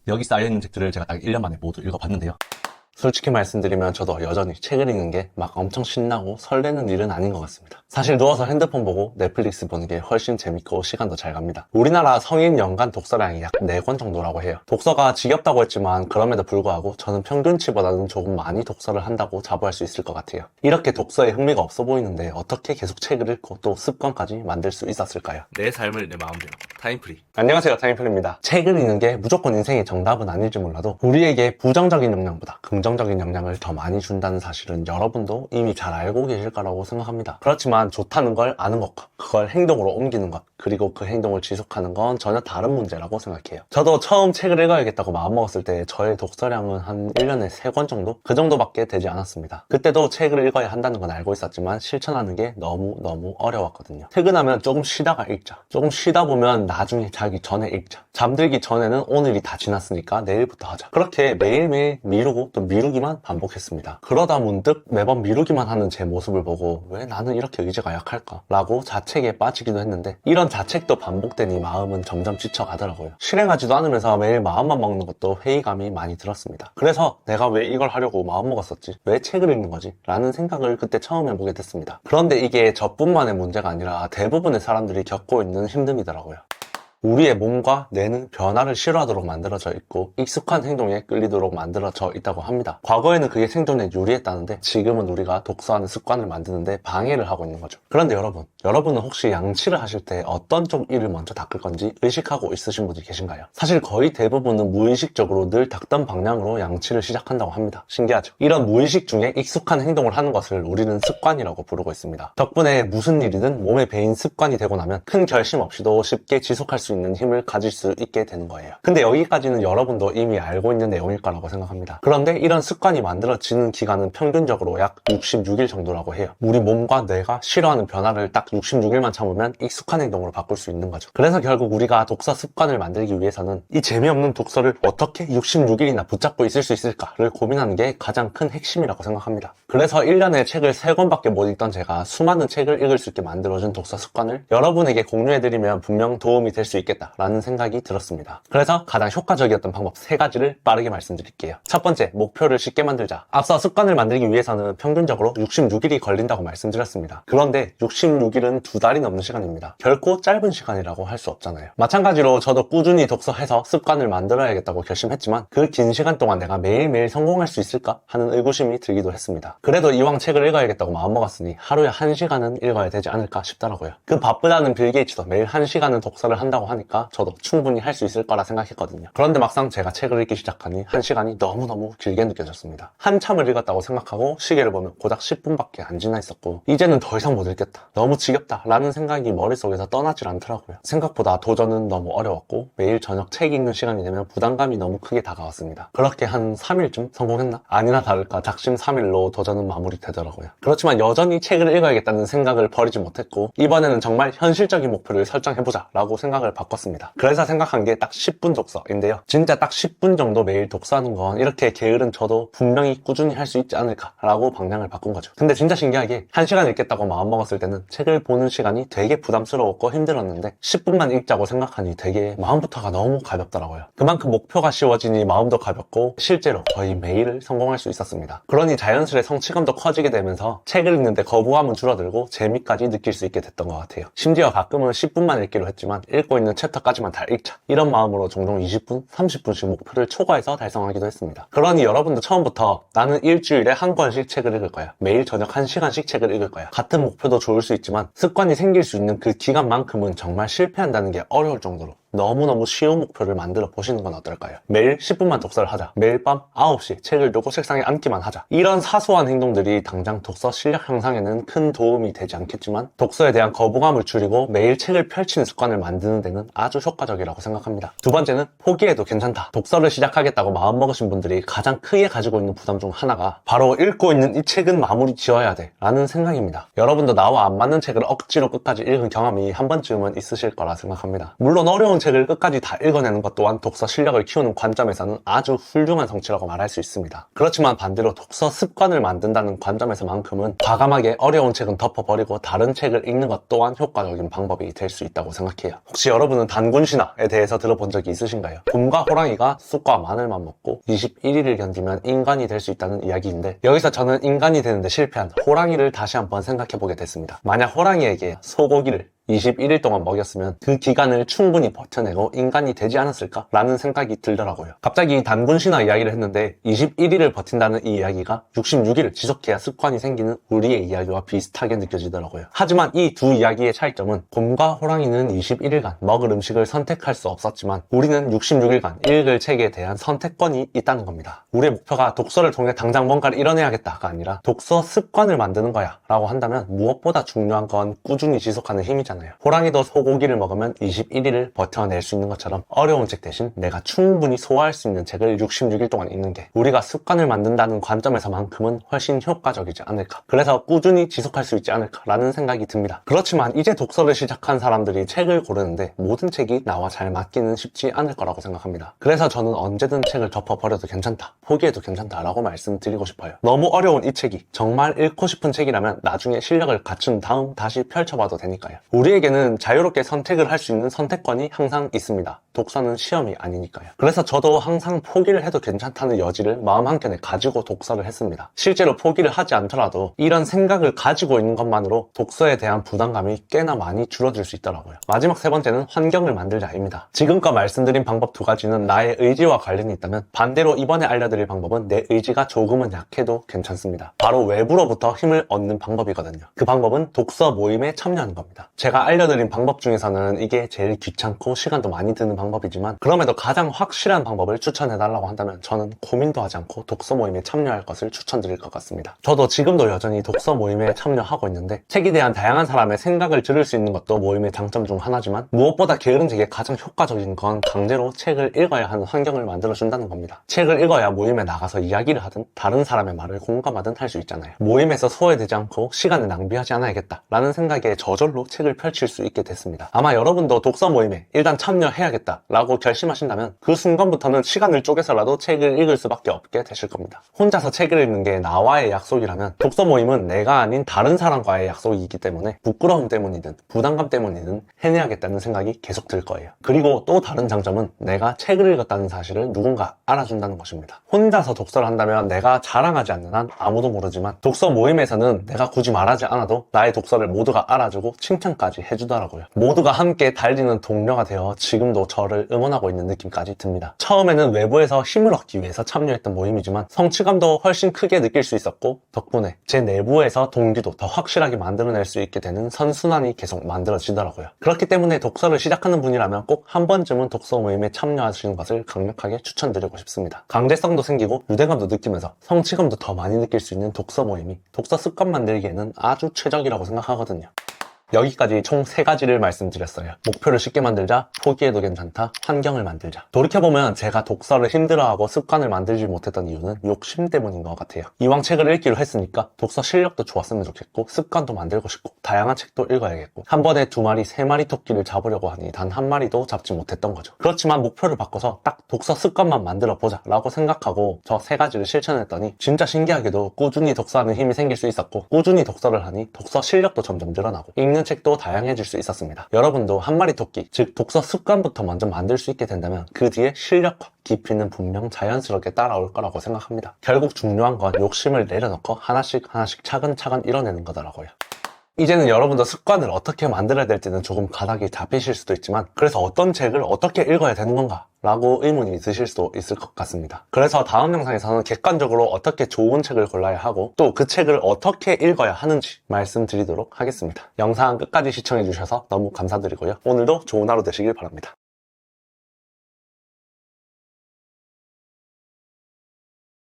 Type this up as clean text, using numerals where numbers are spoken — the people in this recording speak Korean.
여기 쌓여있는 책들을 제가 딱 1년 만에 모두 읽어봤는데요. 솔직히 말씀드리면 저도 여전히 책을 읽는 게 막 엄청 신나고 설레는 일은 아닌 것 같습니다. 사실 누워서 핸드폰 보고 넷플릭스 보는 게 훨씬 재밌고 시간도 잘 갑니다. 우리나라 성인 연간 독서량이 약 4권 정도라고 해요. 독서가 지겹다고 했지만 그럼에도 불구하고 저는 평균치보다는 조금 많이 독서를 한다고 자부할 수 있을 것 같아요. 이렇게 독서에 흥미가 없어 보이는데 어떻게 계속 책을 읽고 또 습관까지 만들 수 있었을까요? 내 삶을 내 마음대로 타임프리. 안녕하세요, 타임플입니다. 책을 읽는 게 무조건 인생의 정답은 아닐지 몰라도 우리에게 부정적인 영향보다 긍정적인 영향을 더 많이 준다는 사실은 여러분도 이미 잘 알고 계실 거라고 생각합니다. 그렇지만 좋다는 걸 아는 것과 그걸 행동으로 옮기는 것, 그리고 그 행동을 지속하는 건 전혀 다른 문제라고 생각해요. 저도 처음 책을 읽어야겠다고 마음먹었을 때 저의 독서량은 한 1년에 3권 정도? 그 정도밖에 되지 않았습니다. 그때도 책을 읽어야 한다는 건 알고 있었지만 실천하는 게 너무 어려웠거든요. 퇴근하면 조금 쉬다가 읽자. 조금 쉬다 보면 나중에 자기 전에 읽자. 잠들기 전에는 오늘이 다 지났으니까 내일부터 하자. 그렇게 매일매일 미루고 또 미루기만 반복했습니다. 그러다 문득 매번 미루기만 하는 제 모습을 보고 왜 나는 이렇게 의지가 약할까? 라고 자책에 빠지기도 했는데 이런 자책도 반복되니 마음은 점점 지쳐가더라고요. 실행하지도 않으면서 매일 마음만 먹는 것도 회의감이 많이 들었습니다. 그래서 내가 왜 이걸 하려고 마음먹었었지? 왜 책을 읽는 거지? 라는 생각을 그때 처음 해보게 됐습니다. 그런데 이게 저뿐만의 문제가 아니라 대부분의 사람들이 겪고 있는 힘듦이더라고요. 우리의 몸과 뇌는 변화를 싫어하도록 만들어져 있고 익숙한 행동에 끌리도록 만들어져 있다고 합니다. 과거에는 그게 생존에 유리했다는데 지금은 우리가 독서하는 습관을 만드는데 방해를 하고 있는 거죠. 그런데 여러분은 혹시 양치를 하실 때 어떤 쪽 이를 먼저 닦을 건지 의식하고 있으신 분이 계신가요? 사실 거의 대부분은 무의식적으로 늘 닦던 방향으로 양치를 시작한다고 합니다. 신기하죠? 이런 무의식 중에 익숙한 행동을 하는 것을 우리는 습관이라고 부르고 있습니다. 덕분에 무슨 일이든 몸에 배인 습관이 되고 나면 큰 결심 없이도 쉽게 지속할 수 있는 힘을 가질 수 있게 되는 거예요. 근데 여기까지는 여러분도 이미 알고 있는 내용일 거라고 생각합니다. 그런데 이런 습관이 만들어지는 기간은 평균적으로 약 66일 정도라고 해요. 우리 몸과 뇌가 싫어하는 변화를 딱 66일만 참으면 익숙한 행동으로 바꿀 수 있는 거죠. 그래서 결국 우리가 독서 습관을 만들기 위해서는 이 재미없는 독서를 어떻게 66일이나 붙잡고 있을 수 있을까를 고민하는 게 가장 큰 핵심이라고 생각합니다. 그래서 1년에 책을 3권밖에 못 읽던 제가 수많은 책을 읽을 수 있게 만들어준 독서 습관을 여러분에게 공유해드리면 분명 도움이 될 수 있겠다라는 생각이 들었습니다. 그래서 가장 효과적이었던 방법 3가지를 빠르게 말씀드릴게요. 첫 번째, 목표를 쉽게 만들자. 앞서 습관을 만들기 위해서는 평균적으로 66일이 걸린다고 말씀드렸습니다. 그런데 66일은 2달이 넘는 시간입니다. 결코 짧은 시간이라고 할 수 없잖아요. 마찬가지로 저도 꾸준히 독서해서 습관을 만들어야겠다고 결심했지만 그 긴 시간 동안 내가 매일매일 성공할 수 있을까 하는 의구심이 들기도 했습니다. 그래도 이왕 책을 읽어야겠다고 마음먹었으니 하루에 1시간은 읽어야 되지 않을까 싶더라고요. 그 바쁘다는 빌 게이츠도 매일 1시간은 독서를 한다고 하니까 저도 충분히 할 수 있을 거라 생각했거든요. 그런데 막상 제가 책을 읽기 시작하니 1시간이 너무너무 길게 느껴졌습니다. 한참을 읽었다고 생각하고 시계를 보면 고작 10분밖에 안 지나 있었고 이제는 더 이상 못 읽겠다, 너무 지겹다 라는 생각이 머릿속에서 떠나질 않더라고요. 생각보다 도전은 너무 어려웠고 매일 저녁 책 읽는 시간이 되면 부담감이 너무 크게 다가왔습니다. 그렇게 한 3일쯤 성공했나? 아니나 다를까 작심 3일로 도전은 마무리되더라고요. 그렇지만 여전히 책을 읽어야겠다는 생각을 버리지 못했고 이번에는 정말 현실적인 목표를 설정해보자 라고 생각을 바꿨습니다. 그래서 생각한 게 딱 10분 독서인데요. 진짜 딱 10분 정도 매일 독서하는 건 이렇게 게으른 저도 분명히 꾸준히 할 수 있지 않을까 라고 방향을 바꾼 거죠. 근데 진짜 신기하게 1시간 읽겠다고 마음먹었을 때는 책을 보는 시간이 되게 부담스러웠고 힘들었는데 10분만 읽자고 생각하니 되게 마음부터가 너무 가볍더라고요. 그만큼 목표가 쉬워지니 마음도 가볍고 실제로 거의 매일을 성공할 수 있었습니다. 그러니 자연스레 성취감도 커지게 되면서 책을 읽는데 거부감은 줄어들고 재미까지 느낄 수 있게 됐던 것 같아요. 심지어 가끔은 10분만 읽기로 했지만 읽고 있는 챕터까지만 다 읽자, 이런 마음으로 종종 20분, 30분씩 목표를 초과해서 달성하기도 했습니다. 그러니 여러분도 처음부터 나는 일주일에 1권씩 책을 읽을 거야, 매일 저녁 1시간씩 책을 읽을 거야, 같은 목표도 좋을 수 있지만 습관이 생길 수 있는 그 기간만큼은 정말 실패한다는 게 어려울 정도로 너무너무 쉬운 목표를 만들어 보시는 건 어떨까요? 매일 10분만 독서를 하자, 매일 밤 9시 책을 두고 책상에 앉기만 하자, 이런 사소한 행동들이 당장 독서 실력 향상에는 큰 도움이 되지 않겠지만 독서에 대한 거부감을 줄이고 매일 책을 펼치는 습관을 만드는 데는 아주 효과적이라고 생각합니다. 두 번째는 포기해도 괜찮다. 독서를 시작하겠다고 마음먹으신 분들이 가장 크게 가지고 있는 부담 중 하나가 바로 읽고 있는 이 책은 마무리 지어야 돼 라는 생각입니다. 여러분도 나와 안 맞는 책을 억지로 끝까지 읽은 경험이 한 번쯤은 있으실 거라 생각합니다. 물론 어려운 책을 끝까지 다 읽어내는 것 또한 독서 실력을 키우는 관점에서는 아주 훌륭한 성취라고 말할 수 있습니다. 그렇지만 반대로 독서 습관을 만든다는 관점에서만큼은 과감하게 어려운 책은 덮어버리고 다른 책을 읽는 것 또한 효과적인 방법이 될 수 있다고 생각해요. 혹시 여러분은 단군 신화에 대해서 들어본 적이 있으신가요? 곰과 호랑이가 쑥과 마늘만 먹고 21일을 견디면 인간이 될 수 있다는 이야기인데, 여기서 저는 인간이 되는데 실패한 호랑이를 다시 한번 생각해보게 됐습니다. 만약 호랑이에게 소고기를 21일 동안 먹였으면 그 기간을 충분히 버텨내고 인간이 되지 않았을까라는 생각이 들더라고요. 갑자기 단군 신화 이야기를 했는데 21일을 버틴다는 이 이야기가 66일을 지속해야 습관이 생기는 우리의 이야기와 비슷하게 느껴지더라고요. 하지만 이 두 이야기의 차이점은 곰과 호랑이는 21일간 먹을 음식을 선택할 수 없었지만 우리는 66일간 읽을 책에 대한 선택권이 있다는 겁니다. 우리의 목표가 독서를 통해 당장 뭔가를 이뤄내야겠다가 아니라 독서 습관을 만드는 거야 라고 한다면 무엇보다 중요한 건 꾸준히 지속하는 힘이잖아요. 호랑이도 소고기를 먹으면 21일을 버텨낼 수 있는 것처럼 어려운 책 대신 내가 충분히 소화할 수 있는 책을 66일 동안 읽는 게 우리가 습관을 만든다는 관점에서만큼은 훨씬 효과적이지 않을까, 그래서 꾸준히 지속할 수 있지 않을까라는 생각이 듭니다. 그렇지만 이제 독서를 시작한 사람들이 책을 고르는데 모든 책이 나와 잘 맞기는 쉽지 않을 거라고 생각합니다. 그래서 저는 언제든 책을 덮어버려도 괜찮다, 포기해도 괜찮다라고 말씀드리고 싶어요. 너무 어려운 이 책이 정말 읽고 싶은 책이라면 나중에 실력을 갖춘 다음 다시 펼쳐봐도 되니까요. 우리에게는 자유롭게 선택을 할 수 있는 선택권이 항상 있습니다. 독서는 시험이 아니니까요. 그래서 저도 항상 포기를 해도 괜찮다는 여지를 마음 한켠에 가지고 독서를 했습니다. 실제로 포기를 하지 않더라도 이런 생각을 가지고 있는 것만으로 독서에 대한 부담감이 꽤나 많이 줄어들 수 있더라고요. 마지막 세 번째는 환경을 만들자입니다. 지금껏 말씀드린 방법 두 가지는 나의 의지와 관련이 있다면, 반대로 이번에 알려드릴 방법은 내 의지가 조금은 약해도 괜찮습니다. 바로 외부로부터 힘을 얻는 방법이거든요. 그 방법은 독서 모임에 참여하는 겁니다. 제가 알려드린 방법 중에서는 이게 제일 귀찮고 시간도 많이 드는 방법이지만, 그럼에도 가장 확실한 방법을 추천해달라고 한다면 저는 고민도 하지 않고 독서 모임에 참여할 것을 추천드릴 것 같습니다. 저도 지금도 여전히 독서 모임에 참여하고 있는데, 책에 대한 다양한 사람의 생각을 들을 수 있는 것도 모임의 장점 중 하나지만 무엇보다 게으름책에 가장 효과적인 건 강제로 책을 읽어야 하는 환경을 만들어준다는 겁니다. 책을 읽어야 모임에 나가서 이야기를 하든 다른 사람의 말을 공감하든 할 수 있잖아요. 모임에서 소외되지 않고 시간을 낭비하지 않아야겠다 라는 생각에 저절로 책을 펼칠 수 있게 됐습니다. 아마 여러분도 독서 모임에 일단 참여해야겠다 라고 결심하신다면 그 순간부터는 시간을 쪼개서라도 책을 읽을 수밖에 없게 되실 겁니다. 혼자서 책을 읽는 게 나와의 약속이라면 독서 모임은 내가 아닌 다른 사람과의 약속이기 때문에 부끄러움 때문이든 부담감 때문이든 해내야겠다는 생각이 계속 들 거예요. 그리고 또 다른 장점은 내가 책을 읽었다는 사실을 누군가 알아준다는 것입니다. 혼자서 독서를 한다면 내가 자랑하지 않는 한 아무도 모르지만, 독서 모임에서는 내가 굳이 말하지 않아도 나의 독서를 모두가 알아주고 칭찬까지 해주더라고요. 모두가 함께 달리는 동료가 되어 지금도 저를 응원하고 있는 느낌까지 듭니다. 처음에는 외부에서 힘을 얻기 위해서 참여했던 모임이지만 성취감도 훨씬 크게 느낄 수 있었고, 덕분에 제 내부에서 동기도 더 확실하게 만들어낼 수 있게 되는 선순환이 계속 만들어지더라고요. 그렇기 때문에 독서를 시작하는 분이라면 꼭 한 번쯤은 독서 모임에 참여하시는 것을 강력하게 추천드리고 싶습니다. 강제성도 생기고 유대감도 느끼면서 성취감도 더 많이 느낄 수 있는 독서 모임이 독서 습관 만들기에는 아주 최적이라고 생각하거든요. 여기까지 총 3가지를 말씀드렸어요. 목표를 쉽게 만들자, 포기해도 괜찮다, 환경을 만들자. 돌이켜보면 제가 독서를 힘들어하고 습관을 만들지 못했던 이유는 욕심 때문인 것 같아요. 이왕 책을 읽기로 했으니까 독서 실력도 좋았으면 좋겠고 습관도 만들고 싶고 다양한 책도 읽어야겠고, 한 번에 2마리, 3마리 토끼를 잡으려고 하니 단 1마리도 잡지 못했던 거죠. 그렇지만 목표를 바꿔서 딱 독서 습관만 만들어 보자 라고 생각하고 저 3가지를 실천했더니 진짜 신기하게도 꾸준히 독서하는 힘이 생길 수 있었고, 꾸준히 독서를 하니 독서 실력도 점점 늘어나고 읽는 책도 다양해질 수 있었습니다. 여러분도 1마리 토끼, 즉 독서 습관부터 먼저 만들 수 있게 된다면 그 뒤에 실력과 깊이는 분명 자연스럽게 따라올 거라고 생각합니다. 결국 중요한 건 욕심을 내려놓고 하나씩 차근차근 이뤄내는 거더라고요. 이제는 여러분도 습관을 어떻게 만들어야 될지는 조금 가닥이 잡히실 수도 있지만, 그래서 어떤 책을 어떻게 읽어야 되는 건가? 라고 의문이 있으실 수도 있을 것 같습니다. 그래서 다음 영상에서는 객관적으로 어떻게 좋은 책을 골라야 하고 또 그 책을 어떻게 읽어야 하는지 말씀드리도록 하겠습니다. 영상 끝까지 시청해주셔서 너무 감사드리고요. 오늘도 좋은 하루 되시길 바랍니다.